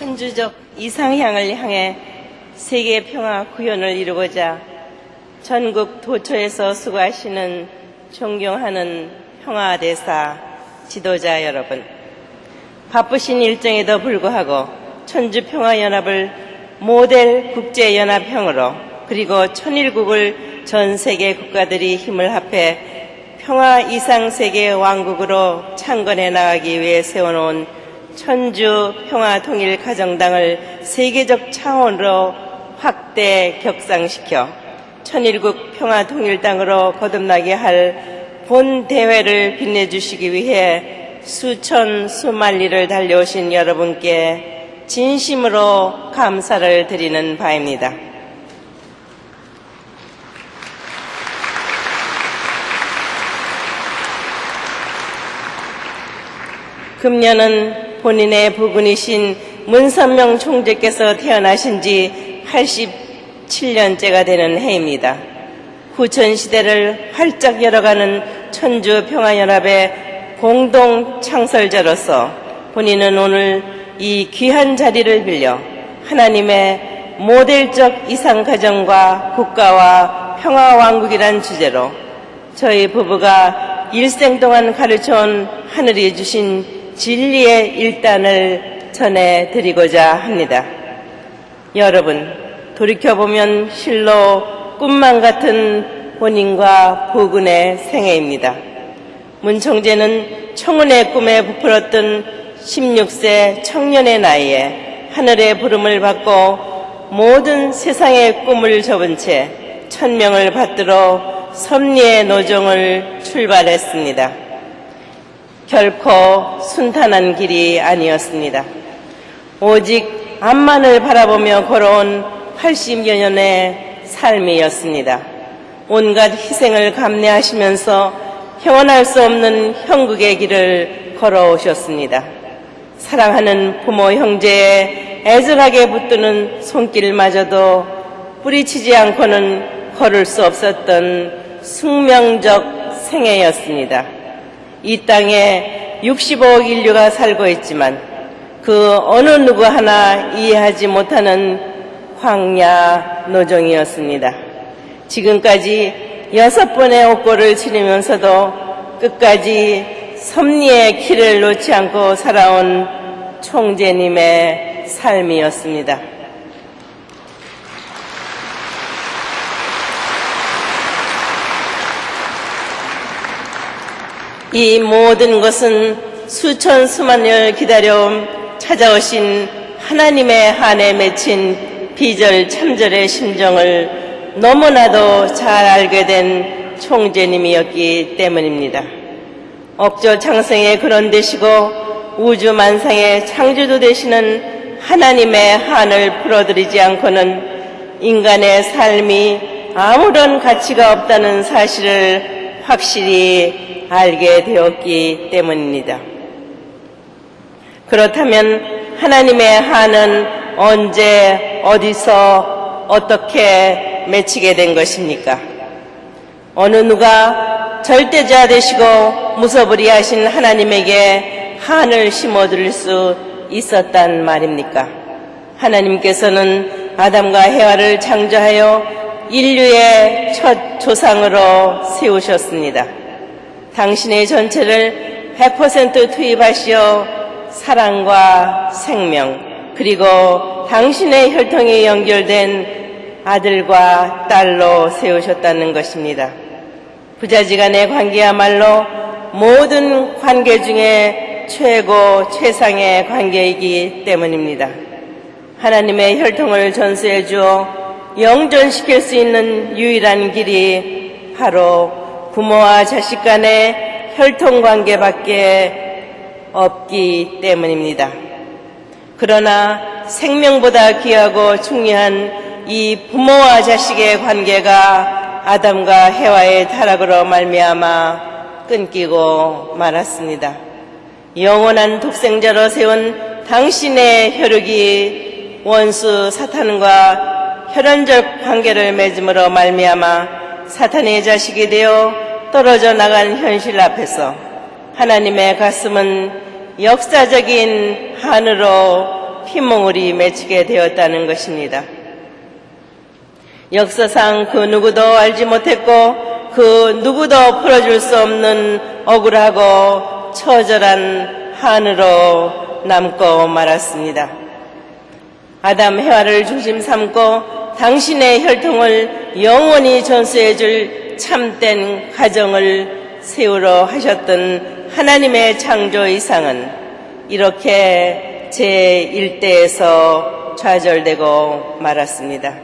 천주적 이상향을 향해 세계 평화 구현을 이루고자 전국 도처에서 수고하시는 존경하는 평화대사 지도자 여러분, 바쁘신 일정에도 불구하고 천주평화연합을 모델 국제연합형으로 그리고 천일국을 전 세계 국가들이 힘을 합해 평화 이상세계 왕국으로 창건해 나가기 위해 세워놓은 천주평화통일가정당을 세계적 차원으로 확대 격상시켜 천일국 평화통일당으로 거듭나게 할 본 대회를 빛내주시기 위해 수천 수만리를 달려오신 여러분께 진심으로 감사를 드리는 바입니다. 금년은 본인의 부군이신 문선명 총재께서 태어나신 지 87년째가 되는 해입니다. 후천시대를 활짝 열어가는 천주평화연합의 공동 창설자로서 본인은 오늘 이 귀한 자리를 빌려 하나님의 모델적 이상가정과 국가와 평화왕국이란 주제로 저희 부부가 일생 동안 가르쳐온 하늘이 주신 진리의 일단을 전해드리고자 합니다. 여러분, 돌이켜보면 실로 꿈만 같은 본인과 부군의 생애입니다. 문 총재는 청운의 꿈에 부풀었던 16세 청년의 나이에 하늘의 부름을 받고 모든 세상의 꿈을 접은 채 천명을 받들어 섭리의 노정을 출발했습니다. 결코 순탄한 길이 아니었습니다. 오직 앞만을 바라보며 걸어온 80여 년의 삶이었습니다. 온갖 희생을 감내하시면서 형언할 수 없는 형국의 길을 걸어오셨습니다. 사랑하는 부모 형제의 애절하게 붙드는 손길마저도 뿌리치지 않고는 걸을 수 없었던 숙명적 생애였습니다. 이 땅에 65억 인류가 살고 있지만 그 어느 누구 하나 이해하지 못하는 광야 노정이었습니다. 지금까지 6번의 옥고를 치르면서도 끝까지 섭리의 길을 놓지 않고 살아온 총재님의 삶이었습니다. 이 모든 것은 수천 수만 년을 기다려온 찾아오신 하나님의 한에 맺힌 비절 참절의 심정을 너무나도 잘 알게 된 총재님이었기 때문입니다. 억조 창생의 근원 되시고 우주 만상의 창조주 되시는 하나님의 한을 풀어드리지 않고는 인간의 삶이 아무런 가치가 없다는 사실을 확실히 알게 되었기 때문입니다. 그렇다면 하나님의 한은 언제 어디서 어떻게 맺히게 된 것입니까? 어느 누가 절대자 되시고 무소불위하신 하나님에게 한을 심어드릴 수 있었단 말입니까? 하나님께서는 아담과 해와를 창조하여 인류의 첫 조상으로 세우셨습니다. 당신의 전체를 100% 투입하시어 사랑과 생명 그리고 당신의 혈통이 연결된 아들과 딸로 세우셨다는 것입니다. 부자지간의 관계야말로 모든 관계 중에 최고 최상의 관계이기 때문입니다. 하나님의 혈통을 전수해 주어 영존시킬 수 있는 유일한 길이 바로 부모와 자식 간의 혈통관계밖에 없기 때문입니다. 그러나 생명보다 귀하고 중요한 이 부모와 자식의 관계가 아담과 해와의 타락으로 말미암아 끊기고 말았습니다. 영원한 독생자로 세운 당신의 혈육이 원수 사탄과 혈연적 관계를 맺음으로 말미암아 사탄의 자식이 되어 떨어져 나간 현실 앞에서 하나님의 가슴은 역사적인 한으로 피멍울이 맺히게 되었다는 것입니다. 역사상 그 누구도 알지 못했고 그 누구도 풀어줄 수 없는 억울하고 처절한 한으로 남고 말았습니다. 아담 해와를 중심 삼고 당신의 혈통을 영원히 전수해줄 참된 가정을 세우러 하셨던 하나님의 창조 이상은 이렇게 제1대에서 좌절되고 말았습니다.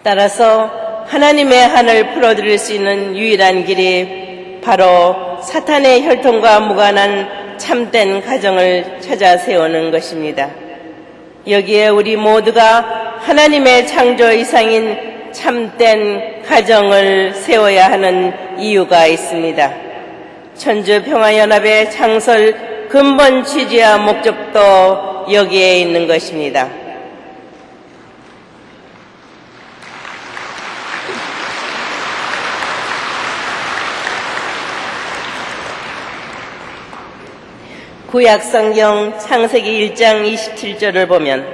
따라서 하나님의 한을 풀어드릴 수 있는 유일한 길이 바로 사탄의 혈통과 무관한 참된 가정을 찾아 세우는 것입니다. 여기에 우리 모두가 하나님의 창조 이상인 참된 가정을 세워야 하는 이유가 있습니다. 천주평화연합의 창설 근본 취지와 목적도 여기에 있는 것입니다. 구약성경 창세기 1장 27절을 보면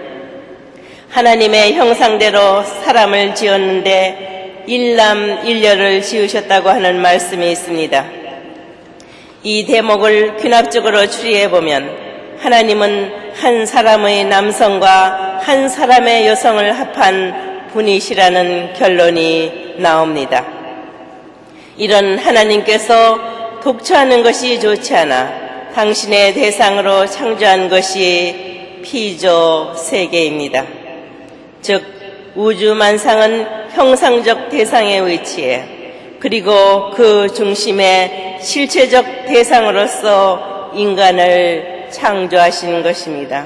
하나님의 형상대로 사람을 지었는데 일남일녀를 지으셨다고 하는 말씀이 있습니다. 이 대목을 귀납적으로 추리해보면 하나님은 한 사람의 남성과 한 사람의 여성을 합한 분이시라는 결론이 나옵니다. 이런 하나님께서 독처하는 것이 좋지 않아 당신의 대상으로 창조한 것이 피조 세계입니다. 즉 우주만상은 형상적 대상에 위치해 그리고 그 중심에 실체적 대상으로서 인간을 창조하신 것입니다.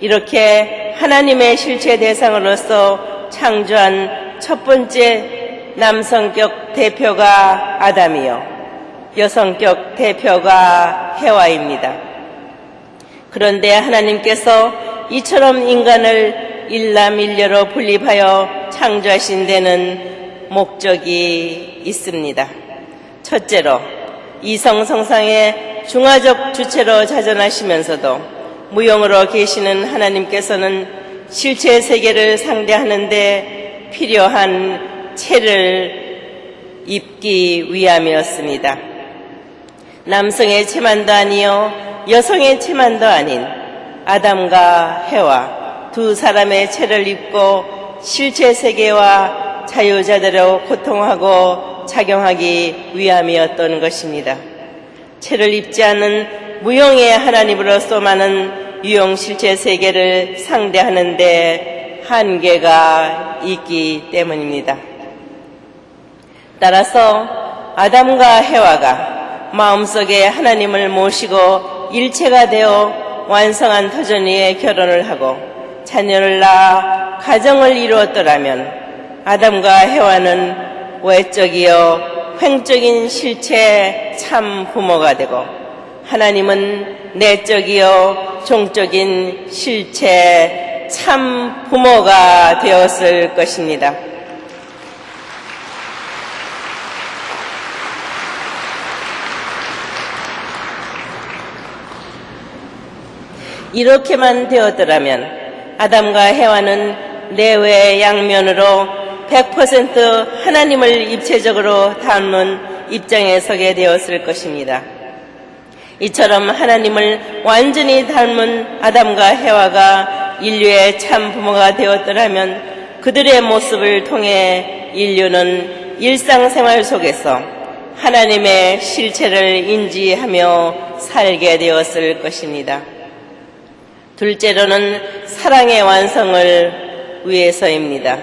이렇게 하나님의 실체 대상으로서 창조한 첫 번째 남성격 대표가 아담이요 여성격 대표가 해와입니다. 그런데 하나님께서 이처럼 인간을 일남일녀로 분립하여 창조하신 데는 목적이 있습니다. 첫째로 이성성상의 중화적 주체로 자존하시면서도 무용으로 계시는 하나님께서는 실체 세계를 상대하는 데 필요한 체를 입기 위함이었습니다. 남성의 체만도 아니요 여성의 체만도 아닌 아담과 해와 두 사람의 체를 입고 실체 세계와 자유자재로 고통하고 작용하기 위함이었던 것입니다. 체를 입지 않은 무용의 하나님으로서만은 유용 실체 세계를 상대하는 데 한계가 있기 때문입니다. 따라서 아담과 해와가 마음속에 하나님을 모시고 일체가 되어 완성한 터전 위에 결혼을 하고 자녀를 낳아 가정을 이루었더라면 아담과 해와는 외적이요 횡적인 실체 참 부모가 되고 하나님은 내적이요 종적인 실체 참 부모가 되었을 것입니다. 이렇게만 되었더라면 아담과 해와는 내외 양면으로 100% 하나님을 입체적으로 닮은 입장에 서게 되었을 것입니다. 이처럼 하나님을 완전히 닮은 아담과 해와가 인류의 참 부모가 되었더라면 그들의 모습을 통해 인류는 일상생활 속에서 하나님의 실체를 인지하며 살게 되었을 것입니다. 둘째로는 사랑의 완성을 위해서입니다.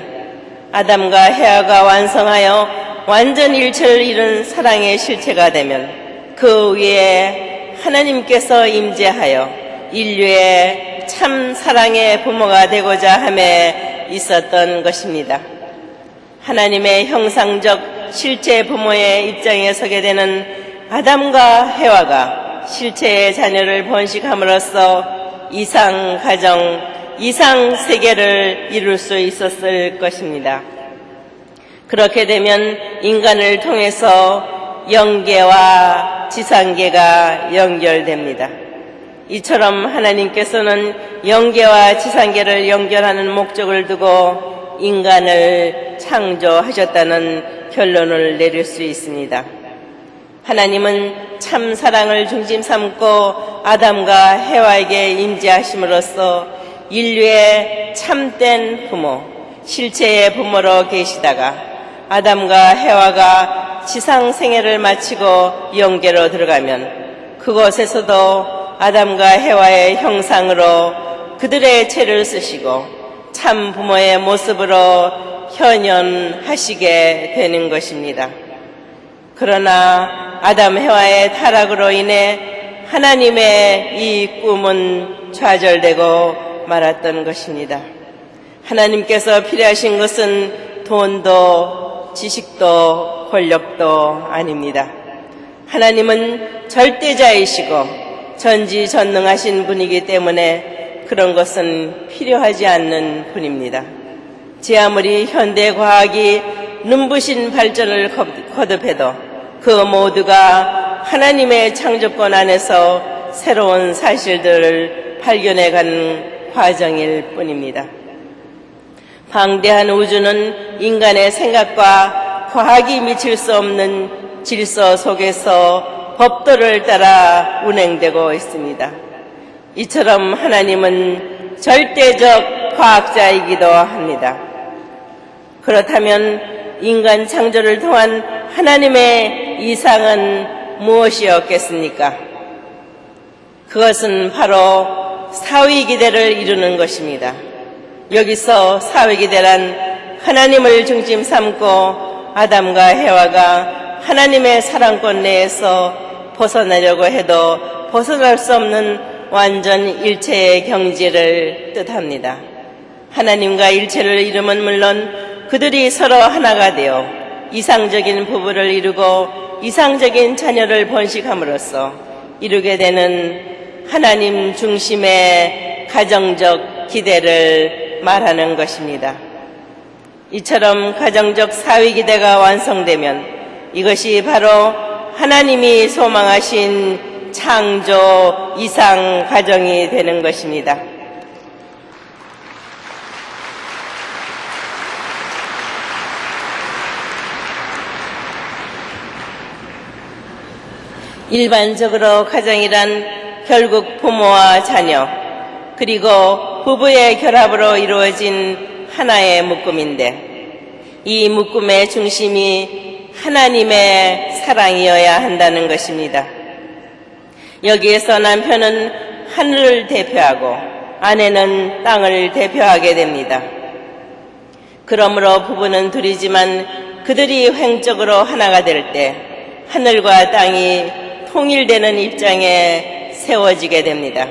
아담과 해와가 완성하여 완전 일체를 이룬 사랑의 실체가 되면 그 위에 하나님께서 임재하여 인류의 참 사랑의 부모가 되고자 함에 있었던 것입니다. 하나님의 형상적 실체 부모의 입장에 서게 되는 아담과 해와가 실체의 자녀를 번식함으로써 이상 가정, 이상 세계를 이룰 수 있었을 것입니다. 그렇게 되면 인간을 통해서 영계와 지상계가 연결됩니다. 이처럼 하나님께서는 영계와 지상계를 연결하는 목적을 두고 인간을 창조하셨다는 결론을 내릴 수 있습니다. 하나님은 참 사랑을 중심 삼고 아담과 해와에게 임재하심으로써 인류의 참된 부모, 실체의 부모로 계시다가 아담과 해와가 지상 생애를 마치고 영계로 들어가면 그곳에서도 아담과 해와의 형상으로 그들의 죄를 쓰시고 참 부모의 모습으로 현현하시게 되는 것입니다. 그러나 아담 해와의 타락으로 인해 하나님의 이 꿈은 좌절되고 말았던 것입니다. 하나님께서 필요하신 것은 돈도 지식도 권력도 아닙니다. 하나님은 절대자이시고 전지전능하신 분이기 때문에 그런 것은 필요하지 않는 분입니다. 제 아무리 현대과학이 눈부신 발전을 거듭해도 그 모두가 하나님의 창조권 안에서 새로운 사실들을 발견해가는 과정일 뿐입니다. 방대한 우주는 인간의 생각과 과학이 미칠 수 없는 질서 속에서 법도를 따라 운행되고 있습니다. 이처럼 하나님은 절대적 과학자이기도 합니다. 그렇다면 인간 창조를 통한 하나님의 이상은 무엇이었겠습니까? 그것은 바로 사위기대를 이루는 것입니다. 여기서 사위기대란 하나님을 중심 삼고 아담과 해와가 하나님의 사랑권 내에서 벗어나려고 해도 벗어날 수 없는 완전 일체의 경지를 뜻합니다. 하나님과 일체를 이루면 물론 그들이 서로 하나가 되어 이상적인 부부를 이루고 이상적인 자녀를 번식함으로써 이루게 되는 하나님 중심의 가정적 기대를 말하는 것입니다. 이처럼 가정적 사위기대가 완성되면 이것이 바로 하나님이 소망하신 창조 이상 가정이 되는 것입니다. 일반적으로 가정이란 결국 부모와 자녀 그리고 부부의 결합으로 이루어진 하나의 묶음인데 이 묶음의 중심이 하나님의 사랑이어야 한다는 것입니다. 여기에서 남편은 하늘을 대표하고 아내는 땅을 대표하게 됩니다. 그러므로 부부는 둘이지만 그들이 횡적으로 하나가 될 때 하늘과 땅이 통일되는 입장에 세워지게 됩니다.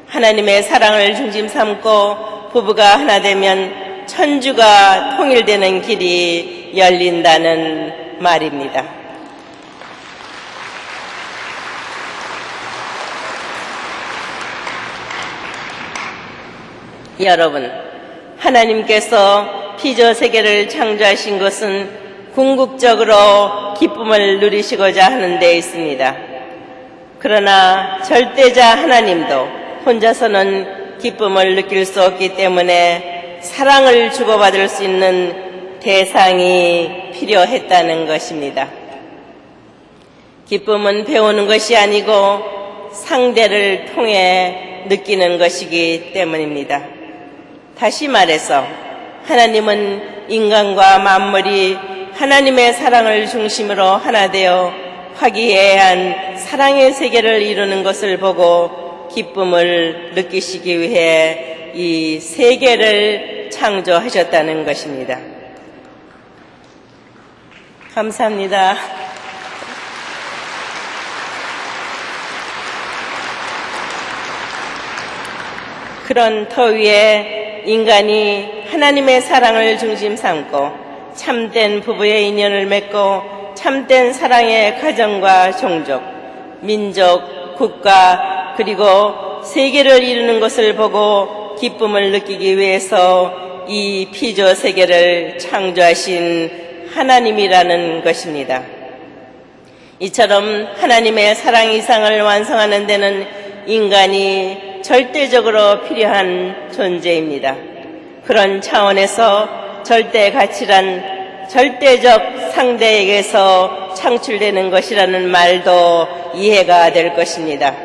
하나님의 사랑을 중심 삼고 부부가 하나 되면 천주가 통일되는 길이 열린다는 말입니다. 여러분, 하나님께서 피조 세계를 창조하신 것은 궁극적으로 기쁨을 누리시고자 하는 데 있습니다. 그러나 절대자 하나님도 혼자서는 기쁨을 느낄 수 없기 때문에 사랑을 주고받을 수 있는 대상이 필요했다는 것입니다. 기쁨은 배우는 것이 아니고 상대를 통해 느끼는 것이기 때문입니다. 다시 말해서 하나님은 인간과 만물이 하나님의 사랑을 중심으로 하나 되어 화기애애한 사랑의 세계를 이루는 것을 보고 기쁨을 느끼시기 위해 이 세계를 창조하셨다는 것입니다. 감사합니다. 그런 터 위에 인간이 하나님의 사랑을 중심 삼고 참된 부부의 인연을 맺고 참된 사랑의 가정과 종족, 민족, 국가 그리고 세계를 이루는 것을 보고 기쁨을 느끼기 위해서 이 피조 세계를 창조하신 하나님이라는 것입니다. 이처럼 하나님의 사랑 이상을 완성하는 데는 인간이 절대적으로 필요한 존재입니다. 그런 차원에서 절대 가치란 절대적 상대에게서 창출되는 것이라는 말도 이해가 될 것입니다.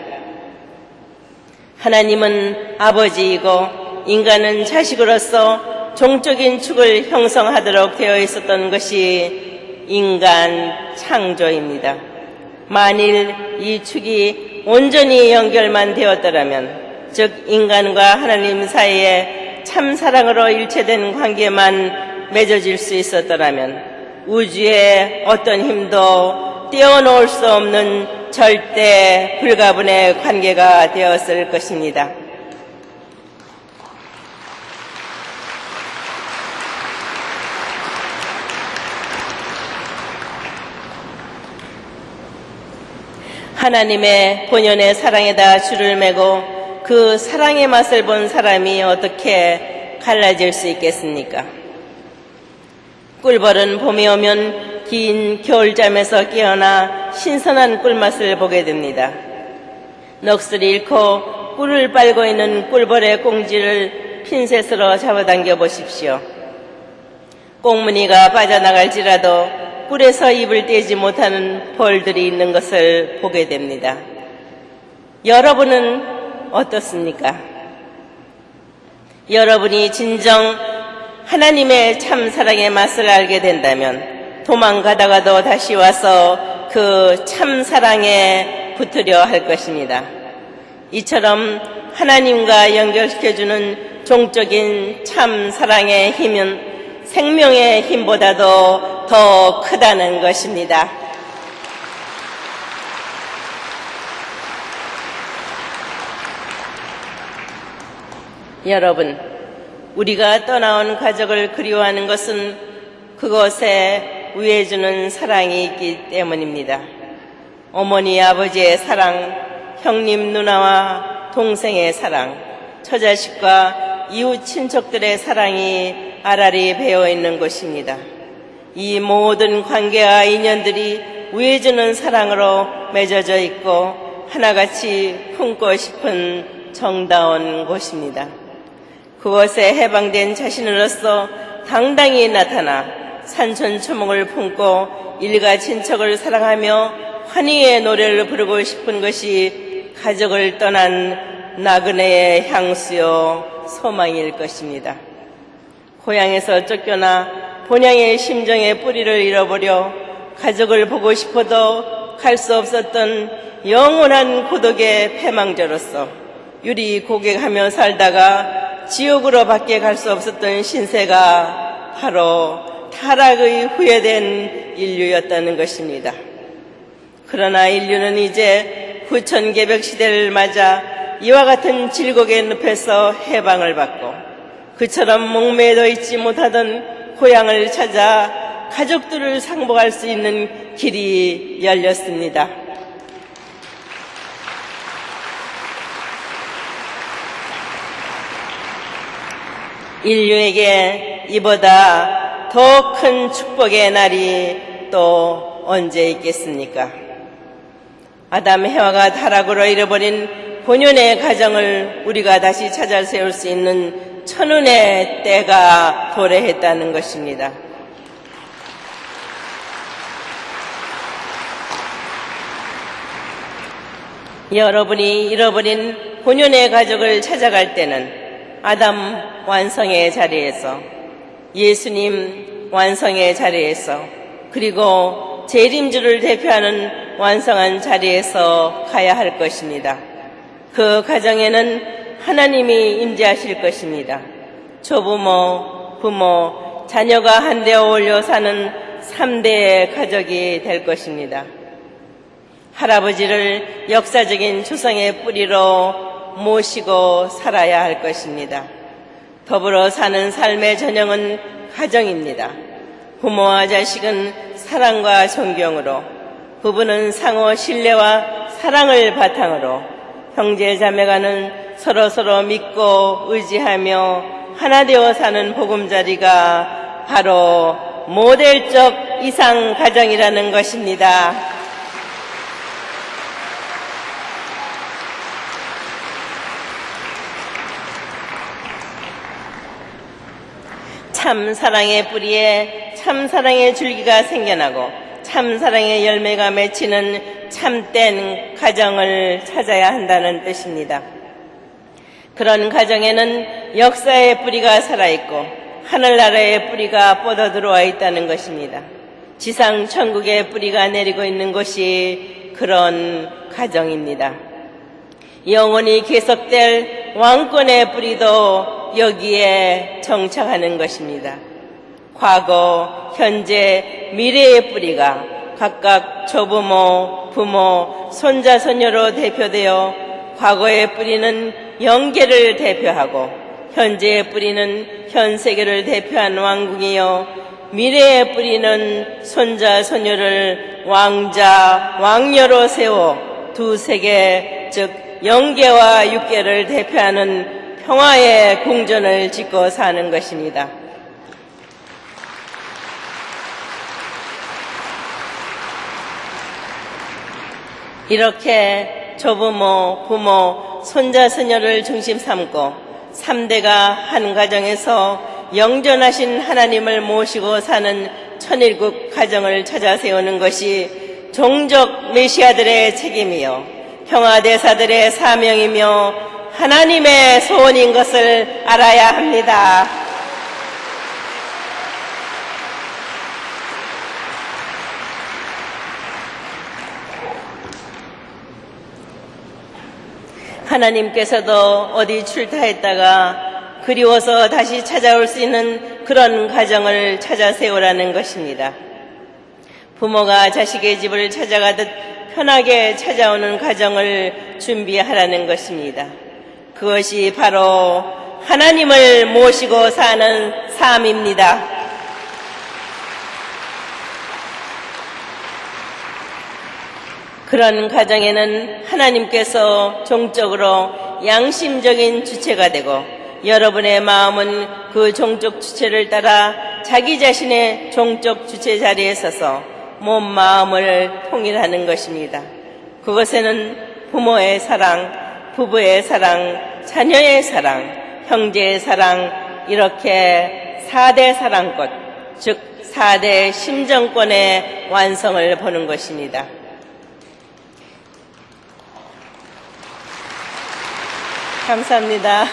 하나님은 아버지이고 인간은 자식으로서 종적인 축을 형성하도록 되어 있었던 것이 인간 창조입니다. 만일 이 축이 온전히 연결만 되었더라면, 즉 인간과 하나님 사이에 참 사랑으로 일체된 관계만 맺어질 수 있었더라면 우주의 어떤 힘도 떼어놓을 수 없는 절대 불가분의 관계가 되었을 것입니다. 하나님의 본연의 사랑에다 줄을 매고 그 사랑의 맛을 본 사람이 어떻게 갈라질 수 있겠습니까? 꿀벌은 봄이 오면 긴 겨울잠에서 깨어나 신선한 꿀맛을 보게 됩니다. 넋을 잃고 꿀을 빨고 있는 꿀벌의 꽁지를 핀셋으로 잡아당겨 보십시오. 꽁무니가 빠져나갈지라도 꿀에서 입을 떼지 못하는 벌들이 있는 것을 보게 됩니다. 여러분은 어떻습니까? 여러분이 진정 하나님의 참 사랑의 맛을 알게 된다면 도망가다가도 다시 와서 그 참 사랑에 붙으려 할 것입니다. 이처럼 하나님과 연결시켜주는 종적인 참 사랑의 힘은 생명의 힘보다도 더 크다는 것입니다. 여러분, 우리가 떠나온 가족을 그리워하는 것은 그곳에 위해주는 사랑이 있기 때문입니다. 어머니, 아버지의 사랑, 형님, 누나와 동생의 사랑, 처자식과 이웃 친척들의 사랑이 알알이 배어있는 것입니다. 이 모든 관계와 인연들이 위해주는 사랑으로 맺어져 있고 하나같이 품고 싶은 정다운 곳입니다. 그곳에 해방된 자신으로서 당당히 나타나 산천초목을 품고 일가 친척을 사랑하며 환희의 노래를 부르고 싶은 것이 가족을 떠난 나그네의 향수요 소망일 것입니다. 고향에서 쫓겨나 본향의 심정의 뿌리를 잃어버려 가족을 보고 싶어도 갈 수 없었던 영원한 고독의 패망자로서 유리 고객하며 살다가 지옥으로 밖에 갈 수 없었던 신세가 바로 타락의 후예된 인류였다는 것입니다. 그러나 인류는 이제 구천개벽 시대를 맞아 이와 같은 질곡의 늪에서 해방을 받고 그처럼 목매여 있지 못하던 고향을 찾아 가족들을 상봉할 수 있는 길이 열렸습니다. 인류에게 이보다 더 큰 축복의 날이 또 언제 있겠습니까? 아담 해와가 타락으로 잃어버린 본연의 가정을 우리가 다시 찾아 세울 수 있는 천운의 때가 도래했다는 것입니다. 여러분이 잃어버린 본연의 가족을 찾아갈 때는 아담 완성의 자리에서, 예수님 완성의 자리에서, 그리고 재림주를 대표하는 완성한 자리에서 가야 할 것입니다. 그 가정에는 하나님이 임재하실 것입니다. 조부모, 부모, 자녀가 한데 어울려 사는 3대의 가족이 될 것입니다. 할아버지를 역사적인 조상의 뿌리로 모시고 살아야 할 것입니다. 더불어 사는 삶의 전형은 가정입니다. 부모와 자식은 사랑과 존경으로, 부부는 상호 신뢰와 사랑을 바탕으로, 형제 자매간은 서로서로 믿고 의지하며 하나 되어 사는 보금자리가 바로 모델적 이상 가정이라는 것입니다. 참사랑의 뿌리에 참사랑의 줄기가 생겨나고 참사랑의 열매가 맺히는 참된 가정을 찾아야 한다는 뜻입니다. 그런 가정에는 역사의 뿌리가 살아있고 하늘나라의 뿌리가 뻗어 들어와 있다는 것입니다. 지상 천국의 뿌리가 내리고 있는 곳이 그런 가정입니다. 영원히 계속될 왕권의 뿌리도 여기에 정착하는 것입니다. 과거, 현재, 미래의 뿌리가 각각 조부모, 부모, 손자, 손녀로 대표되어 과거의 뿌리는 영계를 대표하고 현재의 뿌리는 현 세계를 대표한 왕궁이요 미래의 뿌리는 손자, 손녀를 왕자, 왕녀로 세워 두 세계, 즉 영계와 육계를 대표하는 평화의 궁전을 짓고 사는 것입니다. 이렇게 조부모, 부모, 손자, 손녀를 중심 삼고 3대가 한 가정에서 영존하신 하나님을 모시고 사는 천일국 가정을 찾아 세우는 것이 종족 메시아들의 책임이요 평화대사들의 사명이며 하나님의 소원인 것을 알아야 합니다. 하나님께서도 어디 출타했다가 그리워서 다시 찾아올 수 있는 그런 가정을 찾아 세우라는 것입니다. 부모가 자식의 집을 찾아가듯 편하게 찾아오는 가정을 준비하라는 것입니다. 그것이 바로 하나님을 모시고 사는 삶입니다. 그런 가정에는 하나님께서 종적으로 양심적인 주체가 되고 여러분의 마음은 그 종적 주체를 따라 자기 자신의 종적 주체 자리에 서서 몸, 마음을 통일하는 것입니다. 그것에는 부모의 사랑, 부부의 사랑, 자녀의 사랑, 형제의 사랑 이렇게 4대 사랑꽃, 즉 4대 심정권의 완성을 보는 것입니다. 감사합니다.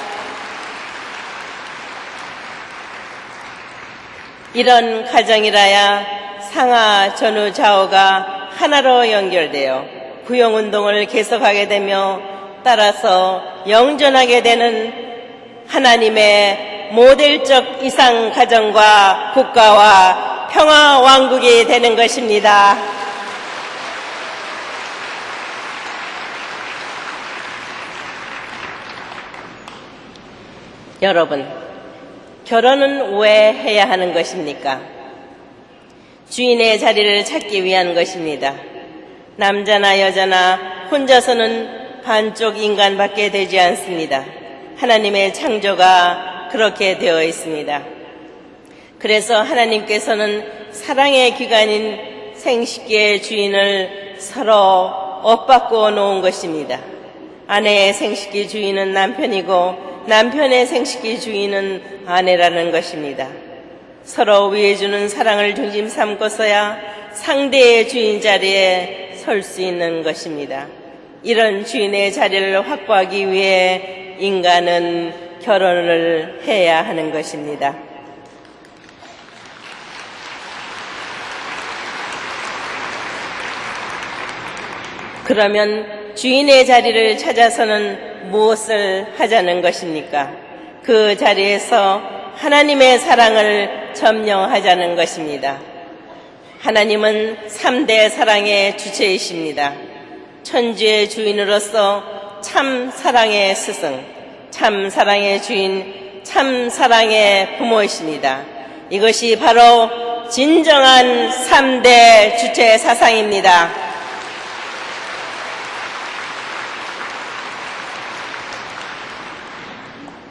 이런 가정이라야 상하, 전후, 좌우가 하나로 연결되어 부용운동을 계속하게 되며 따라서 영존하게 되는 하나님의 모델적 이상 가정과 국가와 평화 왕국이 되는 것입니다. 여러분, 결혼은 왜 해야 하는 것입니까? 주인의 자리를 찾기 위한 것입니다. 남자나 여자나 혼자서는 반쪽 인간밖에 되지 않습니다. 하나님의 창조가 그렇게 되어 있습니다. 그래서 하나님께서는 사랑의 기관인 생식기의 주인을 서로 엇바꾸어 놓은 것입니다. 아내의 생식기 주인은 남편이고 남편의 생식기 주인은 아내라는 것입니다. 서로 위해주는 사랑을 중심 삼고서야 상대의 주인 자리에 설 수 있는 것입니다. 이런 주인의 자리를 확보하기 위해 인간은 결혼을 해야 하는 것입니다. 그러면 주인의 자리를 찾아서는 무엇을 하자는 것입니까? 그 자리에서 하나님의 사랑을 점령하자는 것입니다. 하나님은 3대 사랑의 주체이십니다. 천주의 주인으로서 참 사랑의 스승, 참 사랑의 주인, 참 사랑의 부모이십니다. 이것이 바로 진정한 3대 주체 사상입니다.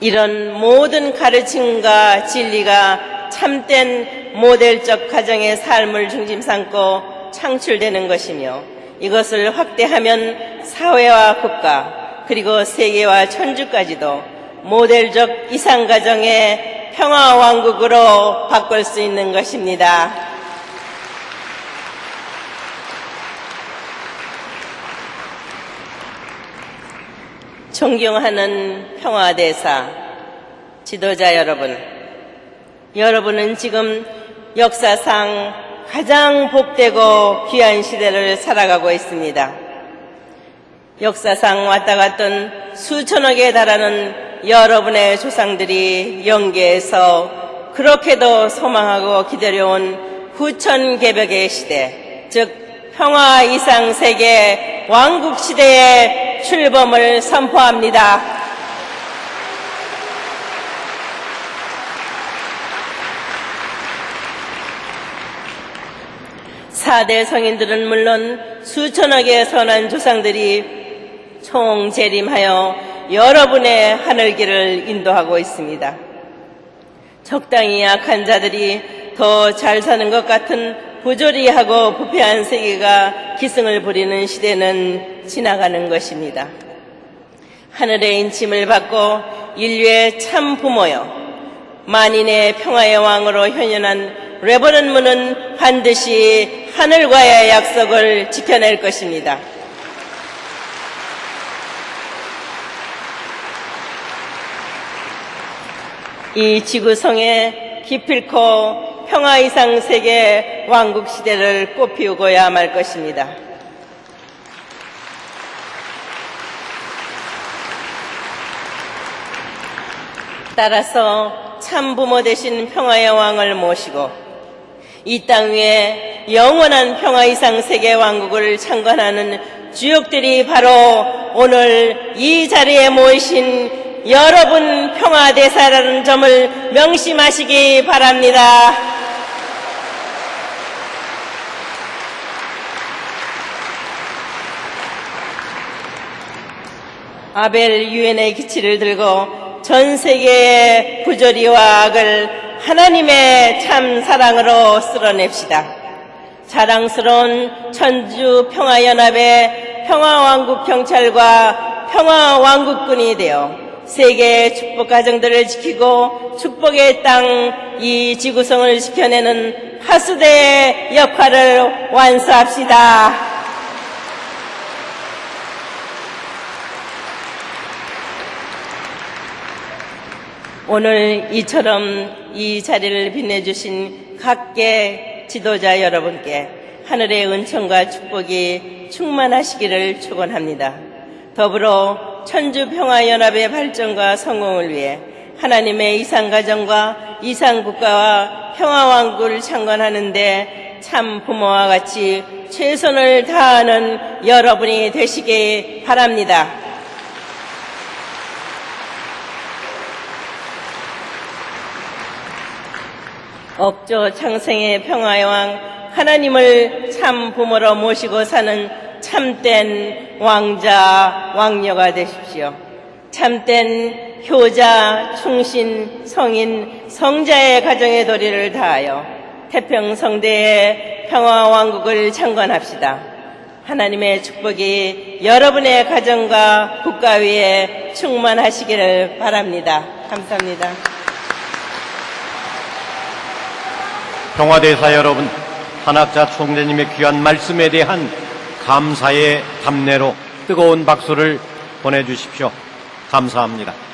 이런 모든 가르침과 진리가 참된 모델적 가정의 삶을 중심 삼고 창출되는 것이며 이것을 확대하면 사회와 국가 그리고 세계와 천주까지도 모델적 이상가정의 평화왕국으로 바꿀 수 있는 것입니다. 존경하는 평화대사, 지도자 여러분, 여러분은 지금 역사상 가장 복되고 귀한 시대를 살아가고 있습니다. 역사상 왔다 갔던 수천억에 달하는 여러분의 조상들이 영계에서 그렇게도 소망하고 기다려온 후천개벽의 시대, 즉 평화 이상 세계 왕국 시대의 출범을 선포합니다. 사대 성인들은 물론 수천억의 선한 조상들이 총재림하여 여러분의 하늘길을 인도하고 있습니다. 적당히 약한 자들이 더 잘 사는 것 같은 부조리하고 부패한 세계가 기승을 부리는 시대는 지나가는 것입니다. 하늘의 인침을 받고 인류의 참 부모여 만인의 평화의 왕으로 현현한 레버넌 문은 반드시 하늘과의 약속을 지켜낼 것입니다. 이 지구성에 기필코 평화 이상 세계 왕국 시대를 꽃피우고야 말 것입니다. 따라서 참 부모 되신 평화의 왕을 모시고 이 땅 위에 영원한 평화 이상 세계 왕국을 창건하는 주역들이 바로 오늘 이 자리에 모이신 여러분 평화대사라는 점을 명심하시기 바랍니다. 아벨 유엔의 기치를 들고 전 세계의 부조리와 악을 하나님의 참 사랑으로 쓸어냅시다. 자랑스러운 천주평화연합의 평화왕국경찰과 평화왕국군이 되어 세계의 축복 가정들을 지키고 축복의 땅 이 지구성을 지켜내는 하수대의 역할을 완수합시다. 오늘 이처럼 이 자리를 빛내주신 각계 지도자 여러분께 하늘의 은총과 축복이 충만하시기를 축원합니다. 더불어 천주평화연합의 발전과 성공을 위해 하나님의 이상가정과 이상국가와 평화왕국을 창건하는 데 참 부모와 같이 최선을 다하는 여러분이 되시기 바랍니다. 업조 창생의 평화의 왕 하나님을 참 부모로 모시고 사는 참된 왕자 왕녀가 되십시오. 참된 효자, 충신, 성인, 성자의 가정의 도리를 다하여 태평성대의 평화왕국을 창건합시다. 하나님의 축복이 여러분의 가정과 국가 위에 충만하시기를 바랍니다. 감사합니다. 평화대사 여러분, 한학자 총재님의 귀한 말씀에 대한 감사의 담내로 뜨거운 박수를 보내주십시오. 감사합니다.